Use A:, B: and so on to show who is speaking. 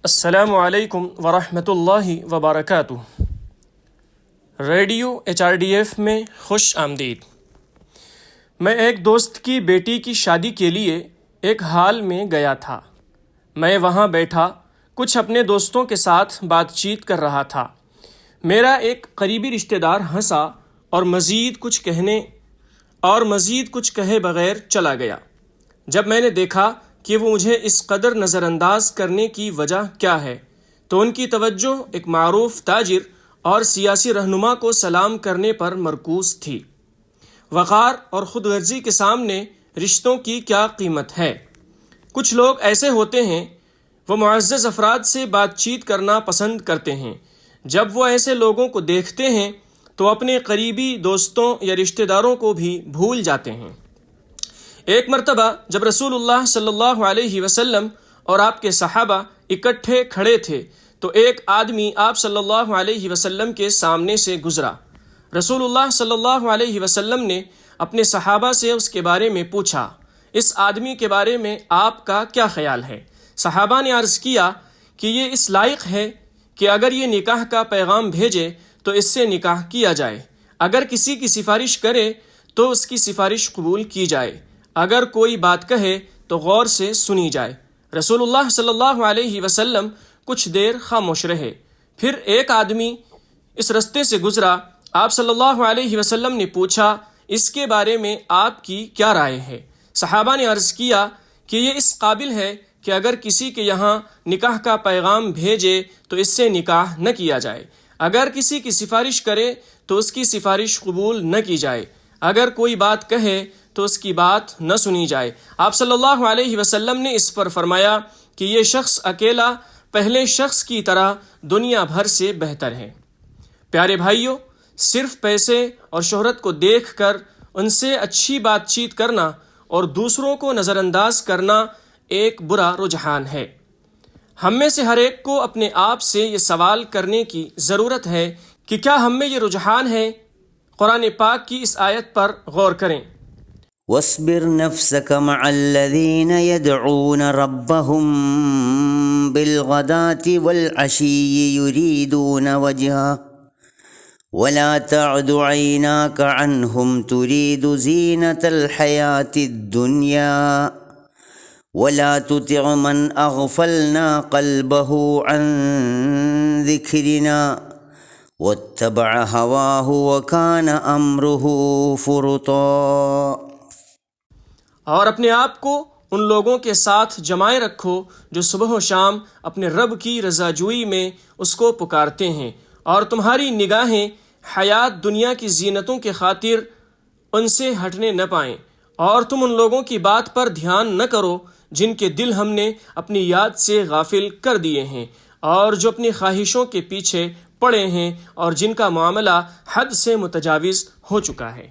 A: السلام علیکم ورحمۃ اللہ وبرکاتہ۔ ریڈیو HRDF میں خوش آمدید۔ میں ایک دوست کی بیٹی کی شادی کے لیے ایک ہال میں گیا تھا۔ میں وہاں بیٹھا کچھ اپنے دوستوں کے ساتھ بات چیت کر رہا تھا۔ میرا ایک قریبی رشتہ دار ہنسا اور مزید کچھ کہے بغیر چلا گیا۔ جب میں نے دیکھا کہ وہ مجھے اس قدر نظر انداز کرنے کی وجہ کیا ہے تو ان کی توجہ ایک معروف تاجر اور سیاسی رہنما کو سلام کرنے پر مرکوز تھی۔ وقار اور خود غرضی کے سامنے رشتوں کی کیا قیمت ہے؟ کچھ لوگ ایسے ہوتے ہیں، وہ معزز افراد سے بات چیت کرنا پسند کرتے ہیں۔ جب وہ ایسے لوگوں کو دیکھتے ہیں تو اپنے قریبی دوستوں یا رشتہ داروں کو بھی بھول جاتے ہیں۔ ایک مرتبہ جب رسول اللہ صلی اللہ علیہ وسلم اور آپ کے صحابہ اکٹھے کھڑے تھے تو ایک آدمی آپ صلی اللہ علیہ وسلم کے سامنے سے گزرا۔ رسول اللہ صلی اللہ علیہ وسلم نے اپنے صحابہ سے اس کے بارے میں پوچھا، اس آدمی کے بارے میں آپ کا کیا خیال ہے؟ صحابہ نے عرض کیا کہ یہ اس لائق ہے کہ اگر یہ نکاح کا پیغام بھیجے تو اس سے نکاح کیا جائے، اگر کسی کی سفارش کرے تو اس کی سفارش قبول کی جائے، اگر کوئی بات کہے تو غور سے سنی جائے۔ رسول اللہ صلی اللہ علیہ وسلم کچھ دیر خاموش رہے، پھر ایک آدمی اس رستے سے گزرا۔ آپ صلی اللہ علیہ وسلم نے پوچھا، اس کے بارے میں آپ کی کیا رائے ہے؟ صحابہ نے عرض کیا کہ یہ اس قابل ہے کہ اگر کسی کے یہاں نکاح کا پیغام بھیجے تو اس سے نکاح نہ کیا جائے، اگر کسی کی سفارش کرے تو اس کی سفارش قبول نہ کی جائے، اگر کوئی بات کہے تو اس کی بات نہ سنی جائے۔ آپ صلی اللہ علیہ وسلم نے اس پر فرمایا کہ یہ شخص اکیلا پہلے شخص کی طرح دنیا بھر سے بہتر ہے۔ پیارے بھائیوں، صرف پیسے اور شہرت کو دیکھ کر ان سے اچھی بات چیت کرنا اور دوسروں کو نظر انداز کرنا ایک برا رجحان ہے۔ ہم میں سے ہر ایک کو اپنے آپ سے یہ سوال کرنے کی ضرورت ہے کہ کیا ہم میں یہ رجحان ہے؟ قرآن پاک کی اس آیت پر غور کریں۔
B: واصبر نفسك مع الذين يدعون ربهم بالغداة والعشي يريدون وجهه ولا تعد عيناك عنهم تريد زينة الحياة الدنيا ولا تطع من أغفلنا قلبه عن ذكرنا واتبع هواه وكان أمره فرطا۔
A: اور اپنے آپ کو ان لوگوں کے ساتھ جمائے رکھو جو صبح و شام اپنے رب کی رضا جوئی میں اس کو پکارتے ہیں، اور تمہاری نگاہیں حیات دنیا کی زینتوں کے خاطر ان سے ہٹنے نہ پائیں، اور تم ان لوگوں کی بات پر دھیان نہ کرو جن کے دل ہم نے اپنی یاد سے غافل کر دیے ہیں، اور جو اپنی خواہشوں کے پیچھے پڑے ہیں، اور جن کا معاملہ حد سے متجاوز ہو چکا ہے۔